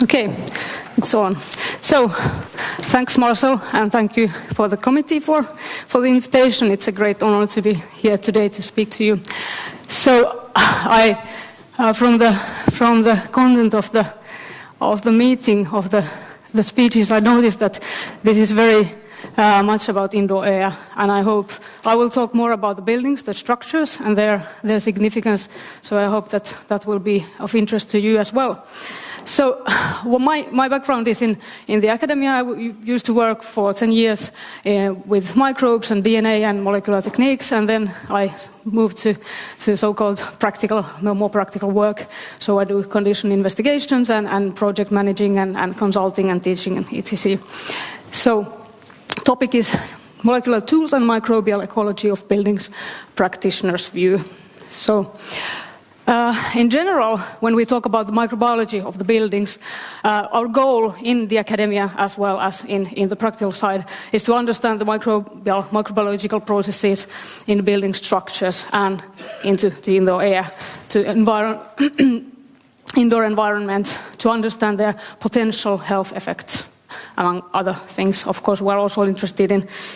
Okay, it's on. So, thanks Marcel, and thank you for the committee for the invitation. It's a great honor to be here today to speak to you. So, from the content of the meeting, of the speeches, I noticed that this is very much about indoor air, and I hope I will talk more about the buildings, the structures, and their significance. So I hope that will be of interest to you as well. So, well, my background is in the academia. I used to work for 10 years with microbes and DNA and molecular techniques, and then I moved to so-called more practical work. So I do condition investigations and project managing and consulting and teaching and etc. So, topic is molecular tools and microbial ecology of buildings, practitioner's view. So, in general, when we talk about the microbiology of the buildings, our goal in the academia as well as in the practical side is to understand the microbiological processes in building structures and into the indoor air, to indoor environment, to understand their potential health effects, among other things. Of course, we're also interested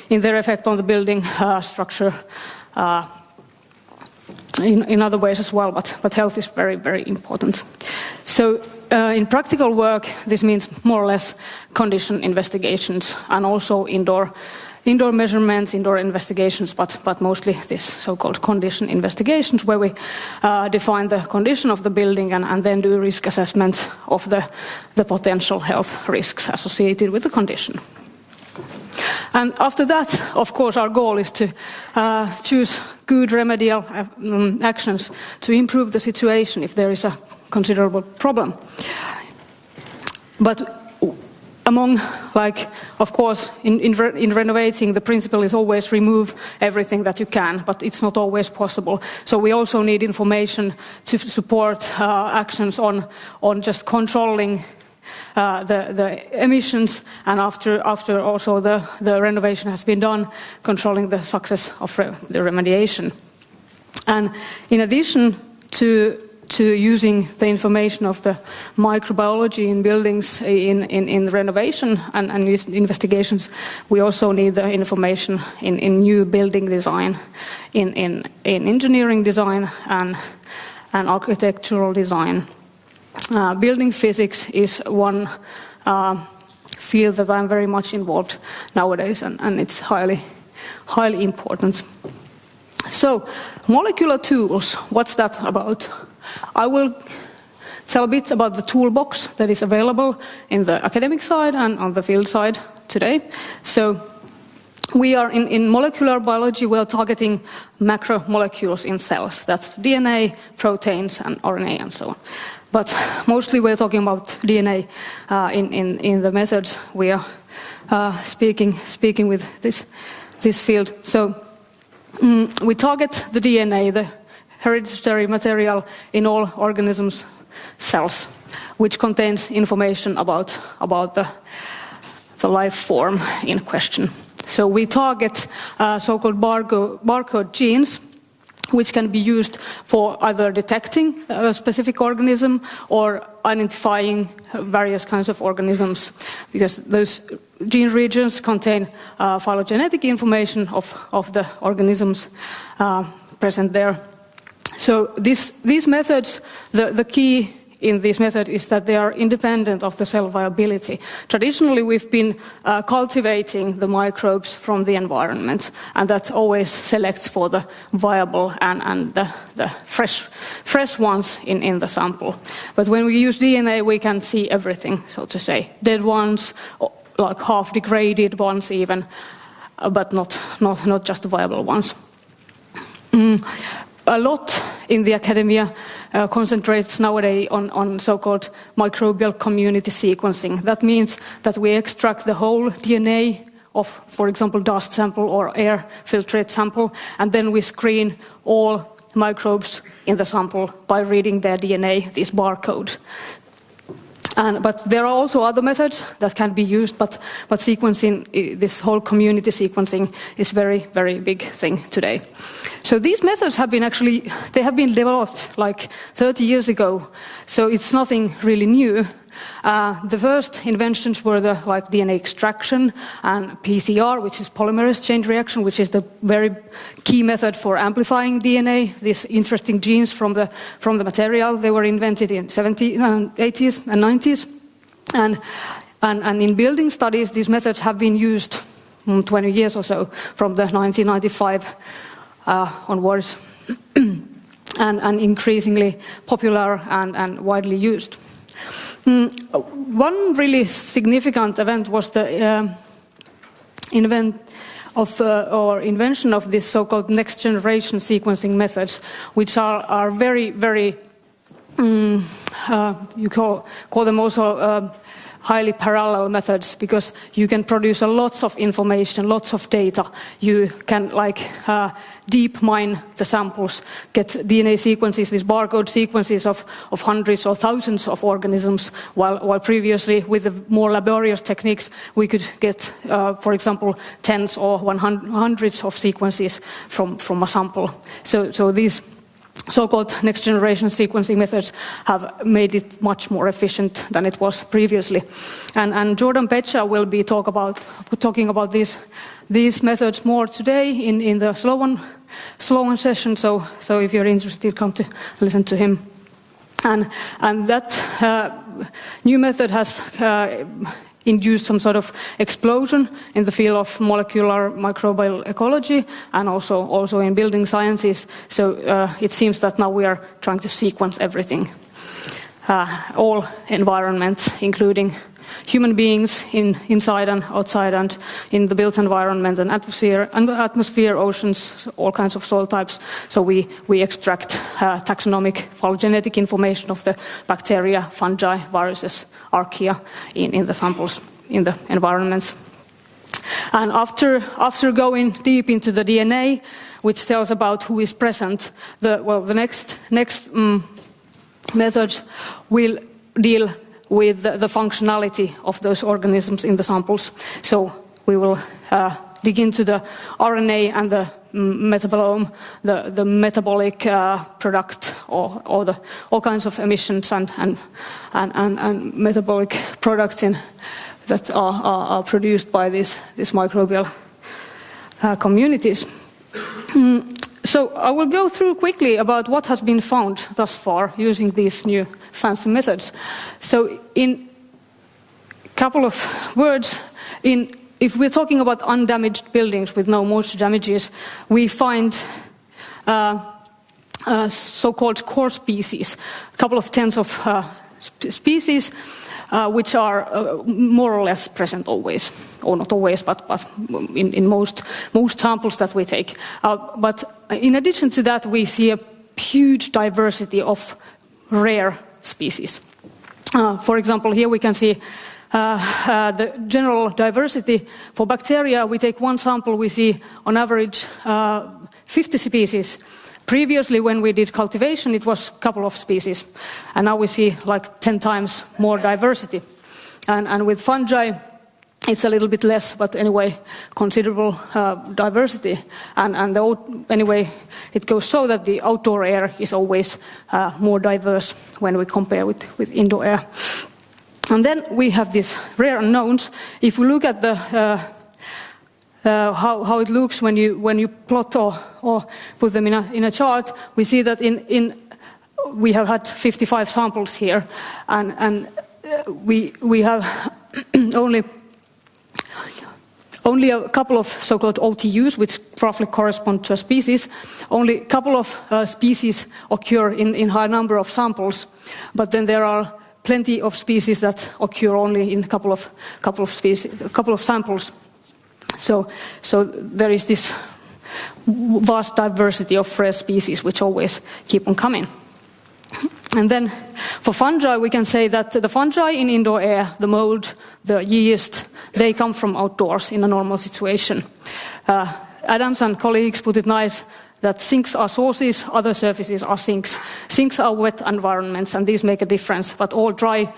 in their effect on the building structure, in other ways as well, but health is very, very important. So in practical work, this means more or less condition investigations and also indoor measurements, indoor investigations, but mostly this so-called condition investigations, where we define the condition of the building and then do risk assessment of the potential health risks associated with the condition. And after that, of course, our goal is to choose good remedial actions to improve the situation if there is a considerable problem. But of course, in renovating, the principle is always remove everything that you can, but it's not always possible. So we also need information to support actions on just controlling the emissions, and after also the renovation has been done, controlling the success of the remediation. And in addition to using the information of the microbiology in buildings in the renovation and investigations, we also need the information in new building design, in engineering design and architectural design. Building physics is one field that I'm very much involved nowadays, and it's highly important. So, molecular tools, what's that about? I will tell a bit about the toolbox that is available in the academic side and on the field side today. So, we are in molecular biology, we are targeting macromolecules in cells. That's DNA, proteins, and RNA, and so on. But mostly we're talking about DNA in the methods we are speaking with this field. So we target the DNA, the hereditary material in all organisms' cells, which contains information about the life form in question. So we target so-called barcode genes, which can be used for either detecting a specific organism or identifying various kinds of organisms, because those gene regions contain phylogenetic information of the organisms present there. So these methods, the key in this method is that they are independent of the cell viability. Traditionally, we've been cultivating the microbes from the environment, and that always selects for the viable and the fresh ones in the sample. But when we use DNA, we can see everything, so to say. Dead ones, like half-degraded ones even, but not just the viable ones. A lot in the academia concentrates nowadays on so-called microbial community sequencing. That means that we extract the whole DNA of, for example, dust sample or air filtrate sample, and then we screen all microbes in the sample by reading their DNA, this barcode. But there are also other methods that can be used, but sequencing, this whole community sequencing is very, very big thing today. So these methods have been developed like 30 years ago, so it's nothing really new. The first inventions were the DNA extraction and PCR, which is polymerase chain reaction, which is the very key method for amplifying DNA. These interesting genes from the material, they were invented in 80s and 90s. And in building studies, these methods have been used 20 years or so, from the 1995 onwards, and increasingly popular and widely used. One really significant event was the invention of this so-called next-generation sequencing methods, which are very, very, you call them also highly parallel methods, because you can produce lots of information, lots of data. You can deep mine the samples, get DNA sequences, these barcode sequences of hundreds or thousands of organisms, while previously with the more laborious techniques we could get, for example, tens or hundreds of sequences from a sample. So these so-called next-generation sequencing methods have made it much more efficient than it was previously. And Jordan Pecha will be talking about these methods more today in the Sloan session. So if you're interested, come to listen to him. And that new method has induced some sort of explosion in the field of molecular microbial ecology and also in building sciences. So it seems that now we are trying to sequence everything, all environments, including human beings inside and outside and in the built environment and atmosphere, oceans, all kinds of soil types. So we extract taxonomic phylogenetic information of the bacteria, fungi, viruses, archaea in the samples, in the environments. And after going deep into the DNA, which tells about who is present, the next methods will deal with the functionality of those organisms in the samples. So we will dig into the RNA and the metabolome, the metabolic product, or all kinds of emissions and metabolic products that are produced by these microbial communities. So I will go through quickly about what has been found thus far using these new fancy methods. So in a couple of words, if we're talking about undamaged buildings with no moisture damages, we find so-called core species, a couple of tens of species, which are more or less present always, or not always, but in most samples that we take. But in addition to that, we see a huge diversity of rare species. For example, here we can see the general diversity. For bacteria, we take one sample, we see on average 50 species. Previously, when we did cultivation, it was a couple of species, and now we see like 10 times more diversity. And with fungi, it's a little bit less, but anyway, considerable diversity. And anyway, it goes so that the outdoor air is always more diverse when we compare with indoor air. And then we have these rare unknowns. If we look at the how it looks when you plot or put them in a chart, we see that we have had 55 samples here, and we have only a couple of so-called OTUs, which roughly correspond to a species. Only a couple of species occur in high number of samples, but then there are plenty of species that occur only in a couple of samples. So there is this vast diversity of rare species which always keep on coming. And then for fungi, we can say that the fungi in indoor air, the mold, the yeast, they come from outdoors in a normal situation. Adams and colleagues put it nice that sinks are sources, other surfaces are sinks. Sinks are wet environments, and these make a difference, but all dry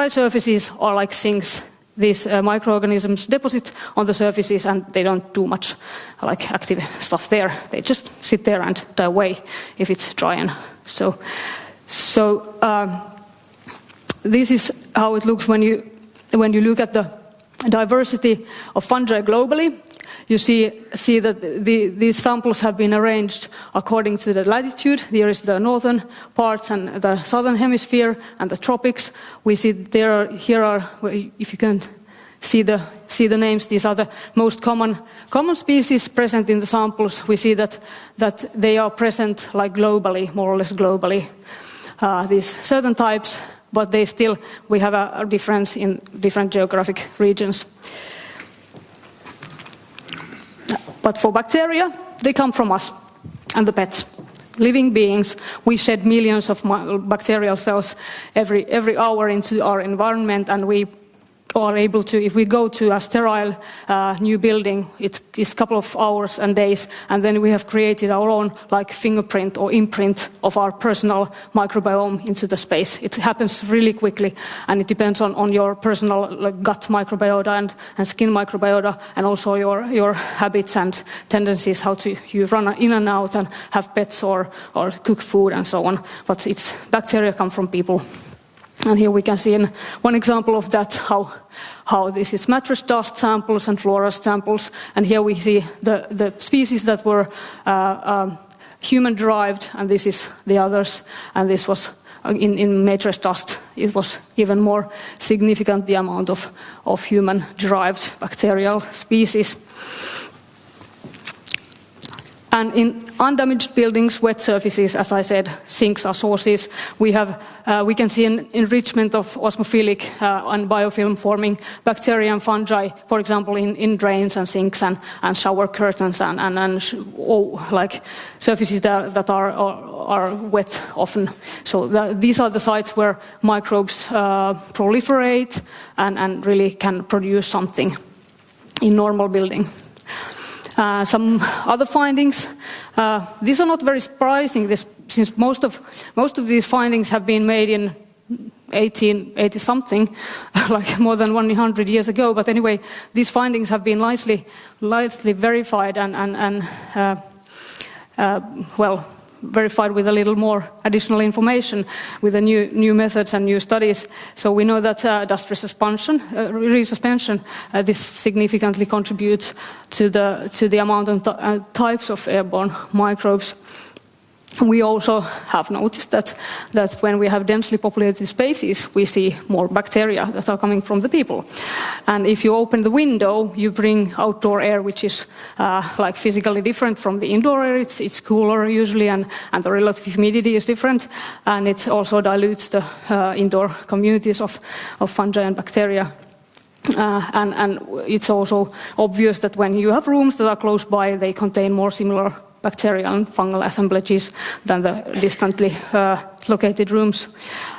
surfaces are like sinks. These microorganisms deposit on the surfaces, and they don't do much like active stuff there. They just sit there and die away if it's dry. And so this is how it looks when you look at the diversity of fungi globally. You see that these samples have been arranged according to the latitude. Here is the northern parts and the southern hemisphere and the tropics. We see here are, if you can see the names, these are the most common species present in the samples. We see that they are present like globally, more or less globally. These certain types, but we have a difference in different geographic regions. But for bacteria, they come from us and the pets. Living beings, we shed millions of bacterial cells every hour into our environment, and we are able to, if we go to a sterile new building, it's a couple of hours and days, and then we have created our own like fingerprint or imprint of our personal microbiome into the space. It happens really quickly, and it depends on your personal gut microbiota and skin microbiota, and also your habits and tendencies, how you run in and out and have pets or cook food and so on. But bacteria come from people. And here we can see one example of that, how this is mattress dust samples and flora samples. And here we see the species that were human-derived, and this is the others. And this was in mattress dust. It was even more significant, the amount of human-derived bacterial species. And in undamaged buildings, wet surfaces, as I said, sinks are sources. We can see an enrichment of osmophilic and biofilm-forming bacteria and fungi, for example, in drains and sinks and shower curtains and like surfaces that are wet often. So these are the sites where microbes proliferate and really can produce something in normal building. Some other findings. These are not very surprising, since most of these findings have been made in 1880 something, like more than 100 years ago. But anyway, these findings have been lightly verified and verified with a little more additional information with the new methods and new studies. So we know that dust resuspension, this significantly contributes to the amount and types of airborne microbes. We also have noticed that when we have densely populated spaces, we see more bacteria that are coming from the people. And if you open the window, you bring outdoor air, which is like physically different from the indoor air. It's cooler usually, and the relative humidity is different, and it also dilutes the indoor communities of fungi and bacteria. And it's also obvious that when you have rooms that are close by, they contain more similar bacterial and fungal assemblages than the distantly located rooms.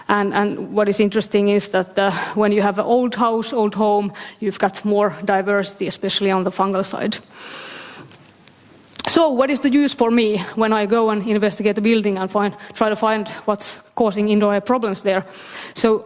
And what is interesting is that when you have an old house, old home, you've got more diversity, especially on the fungal side. So what is the use for me when I go and investigate a building and try to find what's causing indoor air problems there? So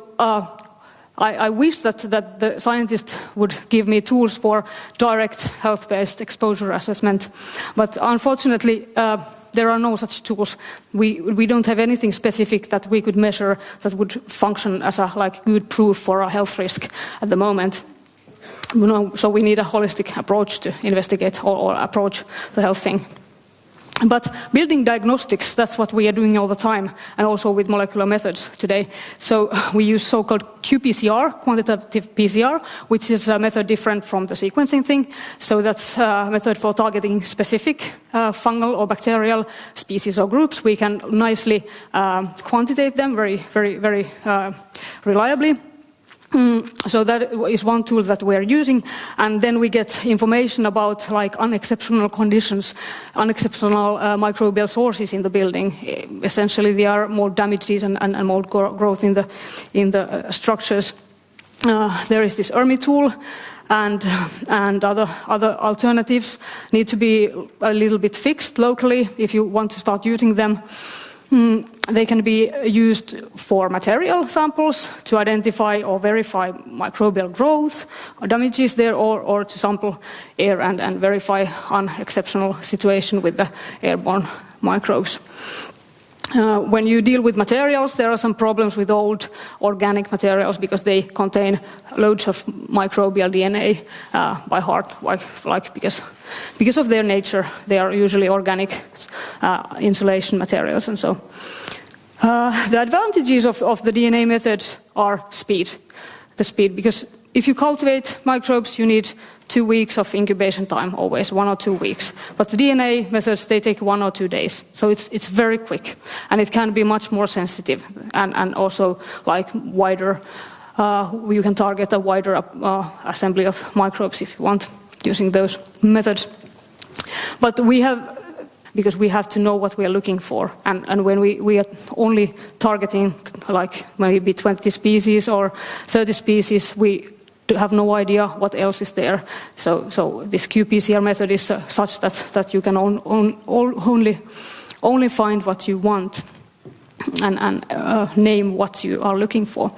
I wish that the scientists would give me tools for direct health-based exposure assessment, but unfortunately there are no such tools. We don't have anything specific that we could measure that would function as a good proof for a health risk at the moment. So we need a holistic approach to investigate or approach the health thing. But building diagnostics, that's what we are doing all the time, and also with molecular methods today. So we use so-called qPCR, quantitative PCR, which is a method different from the sequencing thing. So that's a method for targeting specific fungal or bacterial species or groups. We can nicely quantitate them very, very, very reliably. So that is one tool that we are using, and then we get information about unexceptional conditions, unexceptional microbial sources in the building. Essentially, there are mold damages and mold growth in the structures. There is this ERMI tool, and other alternatives need to be a little bit fixed locally if you want to start using them. They can be used for material samples to identify or verify microbial growth or damages there, or to sample air and verify unexceptional situation with the airborne microbes. When you deal with materials, there are some problems with old organic materials because they contain loads of microbial DNA by heart, because of their nature. They are usually organic insulation materials, and so. The advantages of the DNA methods are speed. The speed, because if you cultivate microbes, you need 2 weeks of incubation time, always 1 or 2 weeks. But the DNA methods, they take 1 or 2 days. So it's very quick, and it can be much more sensitive, and also like wider. You can target a wider assembly of microbes if you want, using those methods. But because we have to know what we are looking for, and when we are only targeting like maybe 20 species or 30 species, we have no idea what else is there. So this qPCR method is such that you can only find what you want and name what you are looking for.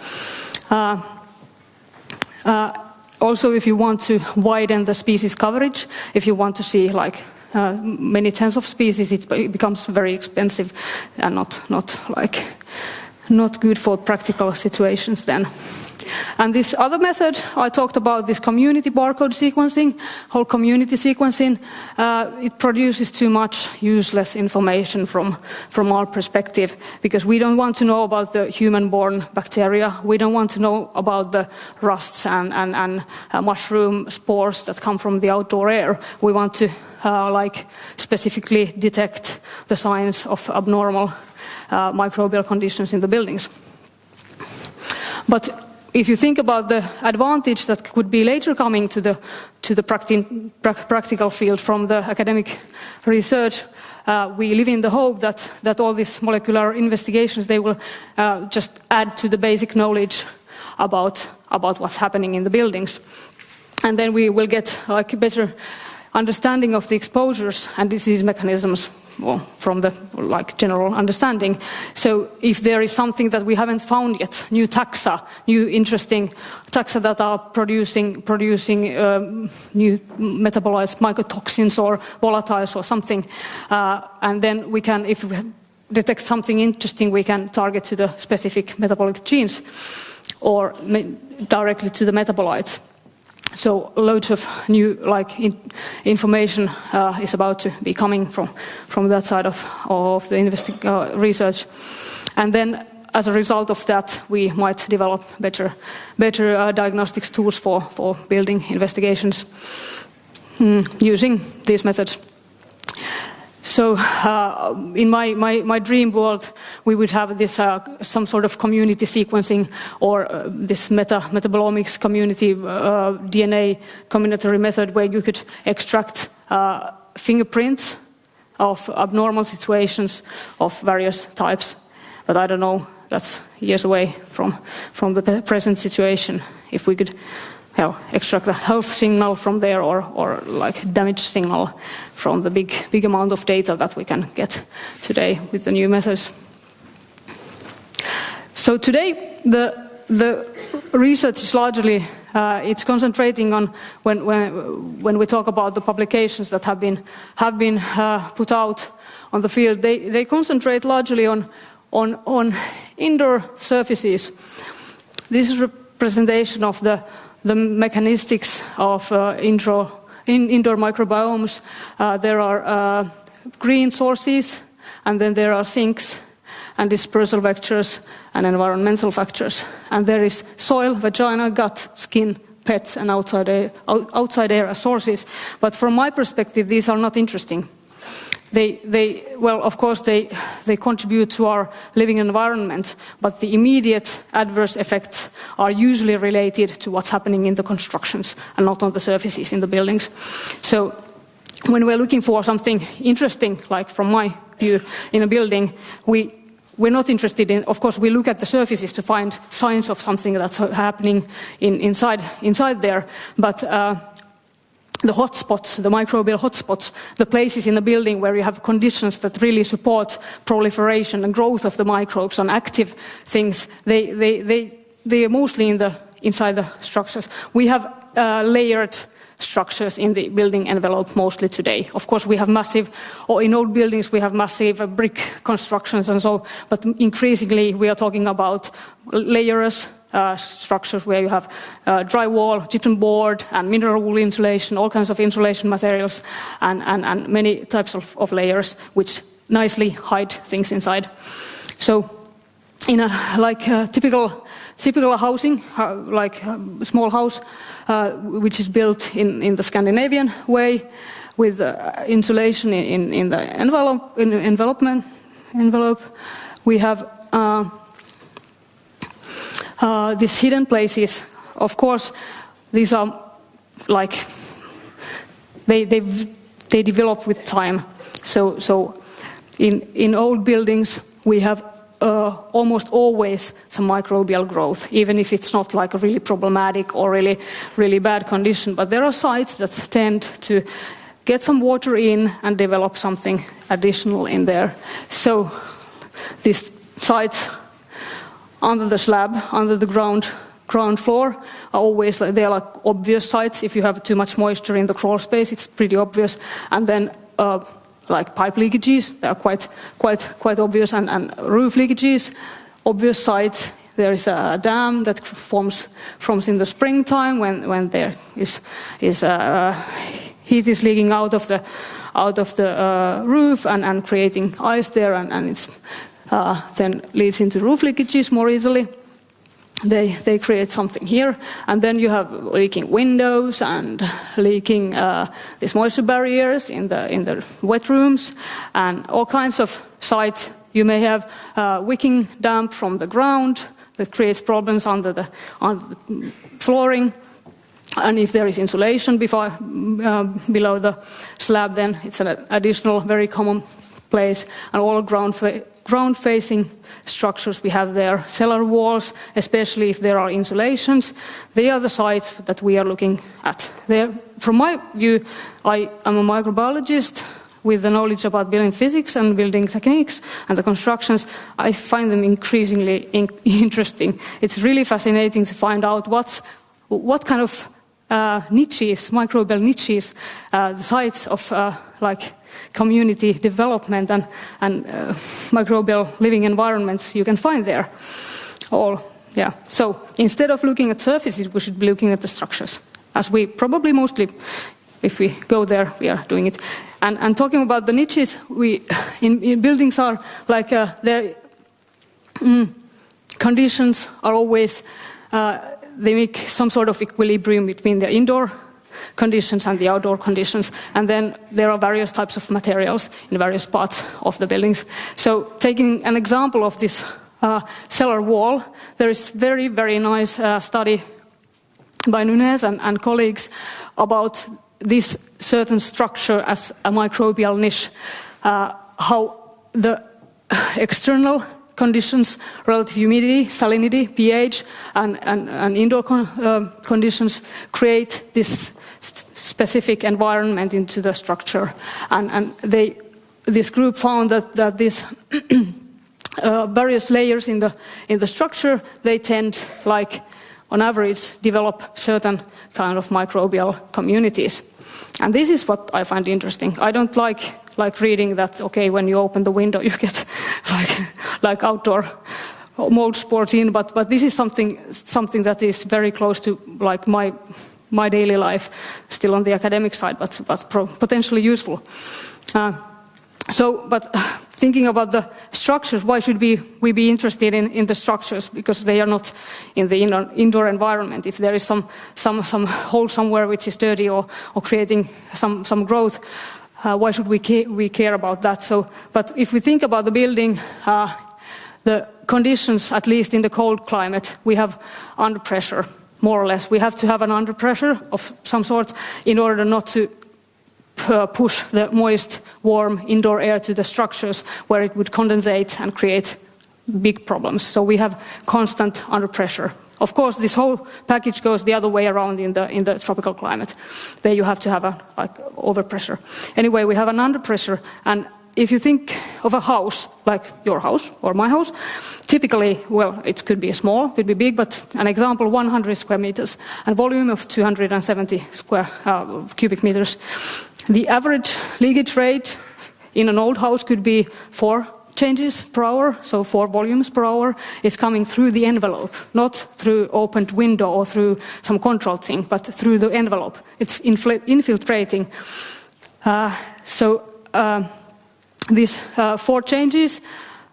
Also, if you want to widen the species coverage, if you want to see like many tens of species, it becomes very expensive and not good for practical situations then. And this other method, I talked about this community barcode sequencing, whole community sequencing. It produces too much useless information from our perspective, because we don't want to know about the human-born bacteria. We don't want to know about the rusts and mushroom spores that come from the outdoor air. We want to specifically detect the signs of abnormal microbial conditions in the buildings. But if you think about the advantage that could be later coming to the practical field from the academic research, we live in the hope that all these molecular investigations, they will just add to the basic knowledge about what's happening in the buildings, and then we will get like a better understanding of the exposures and disease mechanisms, from the general understanding. So if there is something that we haven't found yet, new taxa, new interesting taxa that are producing new metabolites, mycotoxins or volatiles or something, and then we can, if we detect something interesting, we can target to the specific metabolic genes or directly to the metabolites. So loads of new information is about to be coming from that side of the research, and then as a result of that, we might develop better diagnostics tools for building investigations using these methods. So in my dream world, we would have this some sort of community sequencing, or this metabolomics community DNA combinatory method, where you could extract fingerprints of abnormal situations of various types. But I don't know, that's years away from the present situation. If we could extract a health signal from there, or like damage signal from the big amount of data that we can get today with the new methods. So today the research is largely it's concentrating on when we talk about the publications that have been put out on the field. They concentrate largely on indoor surfaces. This is a representation of the mechanistics of indoor microbiomes. There are green sources, and then there are sinks and dispersal vectors and environmental factors. And there is soil, vagina, gut, skin, pets, and outside air as sources. But from my perspective, these are not interesting. Of course, they contribute to our living environment, but the immediate adverse effects are usually related to what's happening in the constructions and not on the surfaces in the buildings. So when we're looking for something interesting, like from my view in a building, we're not interested in, of course, we look at the surfaces to find signs of something that's happening inside there, but the hotspots, the microbial hotspots, the places in the building where you have conditions that really support proliferation and growth of the microbes on active things, they are mostly inside the structures. We have layered structures in the building envelope mostly today. Of course, we have massive, or in old buildings, we have massive brick constructions and so, but increasingly we are talking about layers, structures where you have drywall, gypsum board, and mineral wool insulation, all kinds of insulation materials, and many types of layers which nicely hide things inside. So, in a typical housing, like a small house, which is built in the Scandinavian way, with insulation in the envelope, we have these hidden places. Of course, these are like they develop with time. So in old buildings we have almost always some microbial growth, even if it's not like a really problematic or really bad condition. But there are sites that tend to get some water in and develop something additional in there. So these sites under the slab, under the ground floor, are always they're like obvious sites. If you have too much moisture in the crawl space, it's pretty obvious. And then like pipe leakages, they are quite obvious, and roof leakages, obvious sites. There is a dam that forms in the springtime when there is heat is leaking out of the roof and creating ice there, and it's then leads into roof leakages more easily. They create something here, and then you have leaking windows and leaking these moisture barriers in the wet rooms, and all kinds of sites. You may have wicking damp from the ground that creates problems on the flooring, and if there is insulation below the slab, then it's an additional very common place. And all ground-facing structures we have there, cellar walls, especially if there are insulations, they are the sites that we are looking at. From my view, I am a microbiologist with the knowledge about building physics and building techniques and the constructions. I find them increasingly interesting. It's really fascinating to find out what kind of niches, microbial niches, the sites of like community development and microbial living environments you can find there. So instead of looking at surfaces, we should be looking at the structures, as we probably mostly, if we go there, we are doing it. And talking about the niches, in buildings are like the conditions are always they make some sort of equilibrium between the indoor conditions and the outdoor conditions, and then there are various types of materials in various parts of the buildings. So taking an example of this cellar wall, there is very, very nice study by Nunes and colleagues about this certain structure as a microbial niche, how the external conditions, relative humidity, salinity, pH, and indoor conditions create this specific environment into the structure. And this group found that these various layers in the structure, they tend, like on average, develop certain kind of microbial communities. And this is what I find interesting. I don't like reading that, okay, when you open the window you get like outdoor mold spores in, but this is something that is very close to like my daily life, still on the academic side, but potentially useful. But thinking about the structures, why should we be interested in the structures? Because they are not in the indoor environment. If there is some hole somewhere which is dirty or creating some growth, why should we care about that? But if we think about the building, the conditions, at least in the cold climate, we have under pressure, more or less. We have to have an under pressure of some sort in order not to push the moist, warm indoor air to the structures where it would condensate and create big problems. So we have constant under pressure. Of course, this whole package goes the other way around in the tropical climate. There you have to have a overpressure. Anyway, we have an underpressure, and if you think of a house, like your house or my house, typically, well, it could be small, could be big, but an example, 100 square meters, and volume of 270 cubic meters. The average leakage rate in an old house could be 4 changes per hour, so 4 volumes per hour is coming through the envelope, not through opened window or through some control thing, but through the envelope. It's infiltrating. These 4 changes,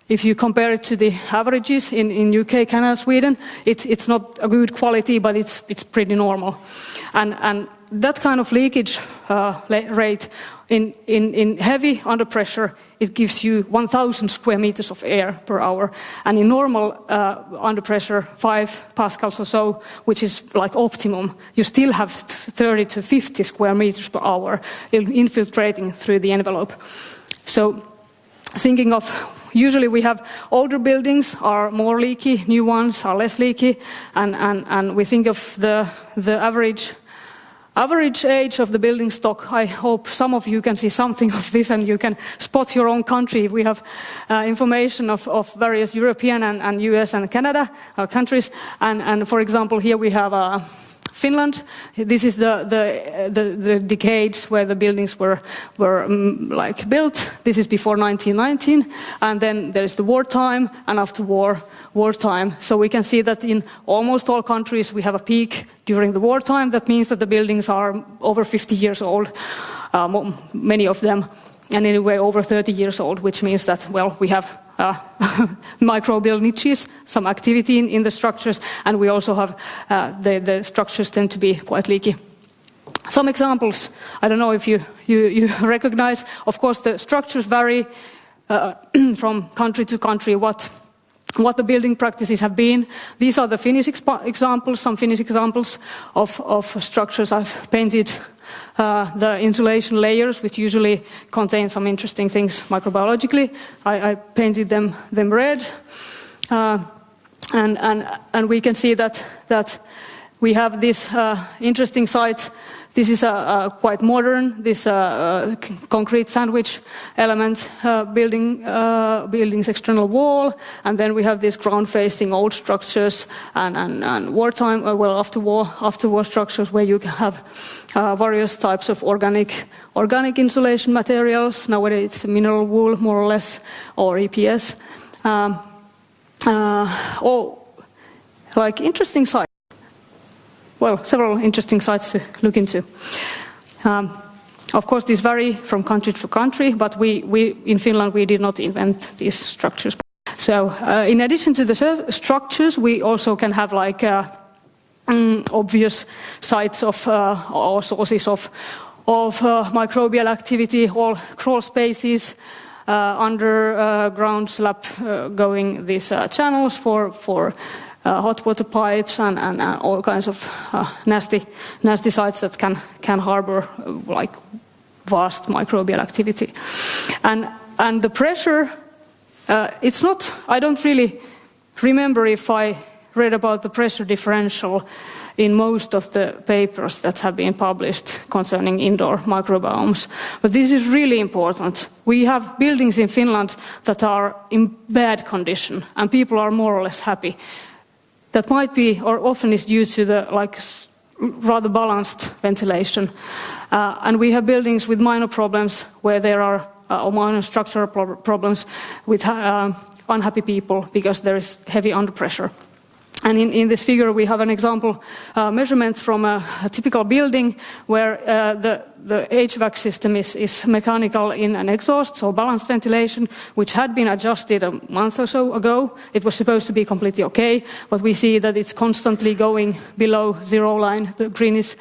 if you compare it to the averages in UK, Canada, Sweden, it's not a good quality, but it's pretty normal. And that kind of leakage rate in heavy under pressure, it gives you 1,000 square meters of air per hour. And in normal under pressure, 5 pascals or so, which is like optimum, you still have 30 to 50 square meters per hour infiltrating through the envelope. So thinking of, usually we have older buildings are more leaky, new ones are less leaky, and we think of the average age of the building stock. I hope some of you can see something of this and you can spot your own country. We have information of various European and US and Canada countries, and for example here we have Finland. This is the decades where the buildings were like built. This is before 1919, and then there is the wartime, and after wartime. So we can see that in almost all countries we have a peak during the wartime. That means that the buildings are over 50 years old, many of them, and anyway over 30 years old, which means that, well, we have microbial niches, some activity in the structures, and we also have the structures tend to be quite leaky. Some examples, I don't know if you recognize, of course the structures vary from country to country, what the building practices have been. These are the Finnish examples, some Finnish examples of structures. I've painted the insulation layers, which usually contain some interesting things microbiologically. I painted them red, and we can see that we have this interesting site. This is quite modern, this concrete sandwich element building's external wall, and then we have these ground-facing old structures and wartime, after-war structures where you can have various types of organic insulation materials. Nowadays it's mineral wool, more or less, or EPS. Like interesting sites. Well, several interesting sites to look into. Of course, these vary from country to country, but we in Finland we did not invent these structures. So, in addition to the structures, we also can have like obvious sites of or sources of microbial activity, all crawl spaces, underground slab going these channels for hot water pipes and all kinds of nasty sites that can harbor like vast microbial activity. And the pressure, it's not, I don't really remember if I read about the pressure differential in most of the papers that have been published concerning indoor microbiomes. But this is really important. We have buildings in Finland that are in bad condition and people are more or less happy. That might be, or often is due to the rather balanced ventilation. And we have buildings with minor problems where there are or minor structural problems with unhappy people because there is heavy underpressure. And in this figure we have an example measurement from a typical building where the HVAC system is mechanical in an exhaust, so balanced ventilation, which had been adjusted a month or so ago. It was supposed to be completely okay, but we see that it's constantly going below zero line. The green is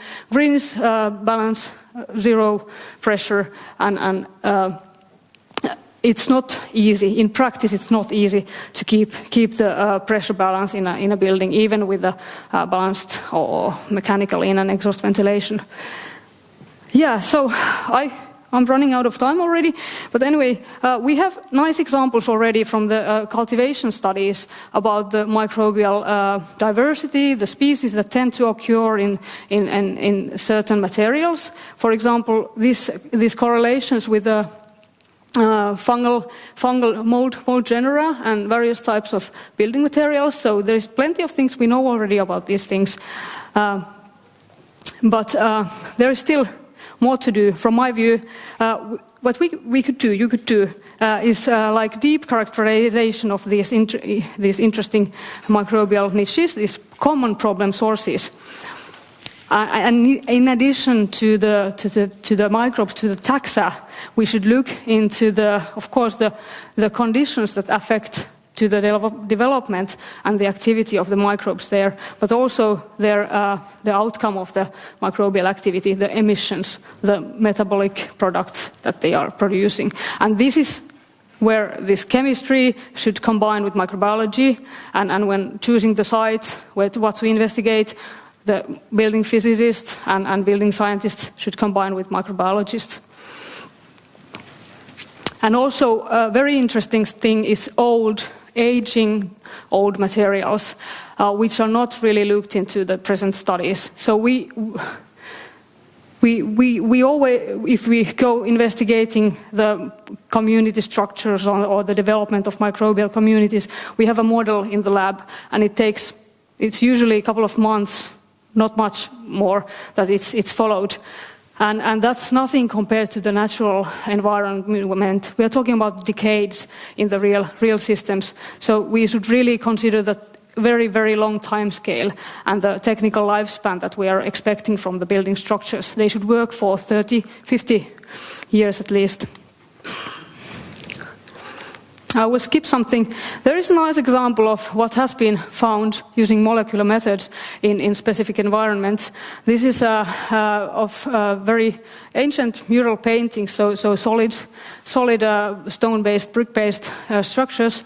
balance, zero pressure, and it's not easy. In practice, it's not easy to keep the pressure balance in a building, even with the balanced or mechanical in and exhaust ventilation. Yeah, so I'm running out of time already. But anyway, we have nice examples already from the cultivation studies about the microbial diversity, the species that tend to occur in certain materials. For example, these correlations with the fungal mold genera and various types of building materials. So there's plenty of things we know already about these things. But there is still more to do. From my view, what we could do, you could do, is like deep characterization of these interesting microbial niches, these common problem sources. And in addition to the microbes, to the taxa, we should look into of course, the conditions that affect to the development and the activity of the microbes there, but also the outcome of the microbial activity, the emissions, the metabolic products that they are producing. And this is where this chemistry should combine with microbiology, and when choosing the site, what to investigate, the building physicists and building scientists should combine with microbiologists. And also a very interesting thing is aging old materials, which are not really looked into the present studies. So we always, if we go investigating the community structures or the development of microbial communities, we have a model in the lab, and it's usually a couple of months, not much more, that it's followed. And that's nothing compared to the natural environment. We are talking about decades in the real systems. So we should really consider that very, very long time scale and the technical lifespan that we are expecting from the building structures. They should work for 30, 50 years at least. I will skip something. There is a nice example of what has been found using molecular methods in specific environments. This is of very ancient mural paintings, so solid stone-based, brick-based structures,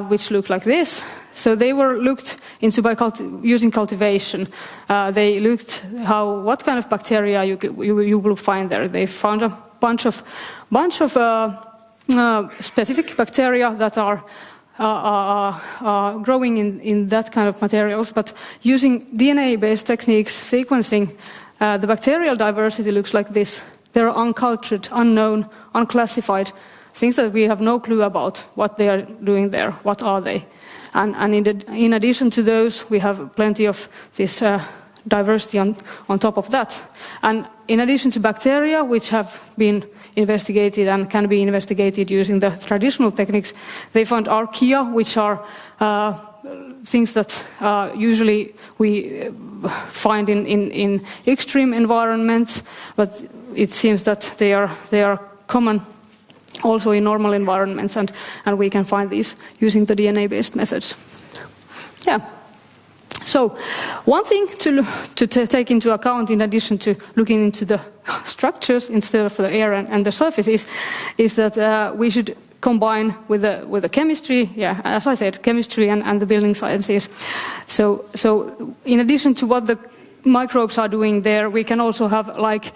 which look like this. So they were looked into by using cultivation. They looked what kind of bacteria you will find there. They found a bunch of specific bacteria that are growing in that kind of materials, but using DNA-based techniques, sequencing, the bacterial diversity looks like this. They're uncultured, unknown, unclassified, things that we have no clue about what they are doing there, what are they. And in addition to those, we have plenty of this diversity on top of that. And in addition to bacteria, which have been investigated and can be investigated using the traditional techniques, they found archaea, which are things that usually we find in extreme environments, but it seems that they are common also in normal environments, and we can find these using the DNA-based methods. Yeah. So one thing to take into account, in addition to looking into the structures instead of the air and the surfaces, is that we should combine with the chemistry. Yeah, as I said, chemistry and the building sciences. So in addition to what the microbes are doing there, we can also have like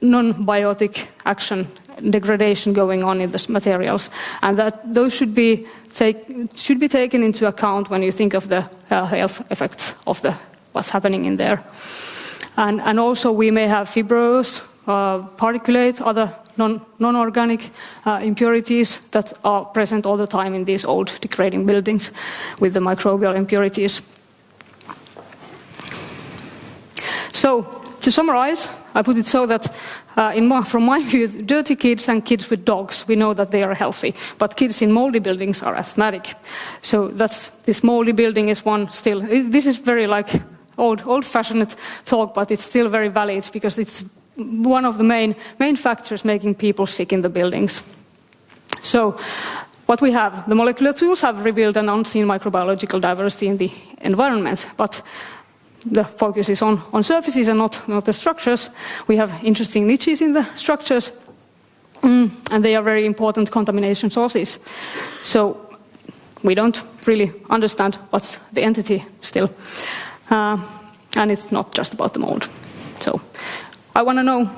non-biotic action, degradation going on in the materials, and that those should be taken into account when you think of the health effects of what's happening in there. And also we may have fibrous, particulate, other non-organic impurities that are present all the time in these old degrading buildings with the microbial impurities. So to summarize, I put it so that from my view, dirty kids and kids with dogs, we know that they are healthy, but kids in moldy buildings are asthmatic. So this moldy building is one still. This is very like old-fashioned talk, but it's still very valid because it's one of the main factors making people sick in the buildings. So what we have, the molecular tools have revealed an unseen microbiological diversity in the environment, but the focus is on surfaces and not the structures. We have interesting niches in the structures, and they are very important contamination sources. So we don't really understand what's the entity still. And it's not just about the mold. So I want to know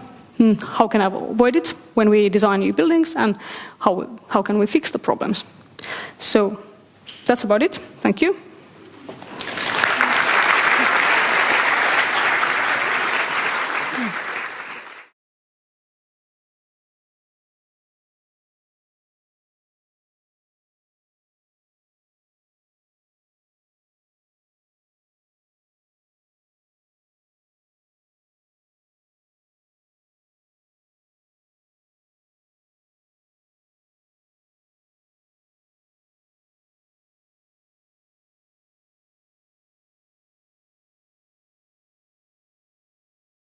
how can I avoid it when we design new buildings, and how can we fix the problems. So that's about it. Thank you.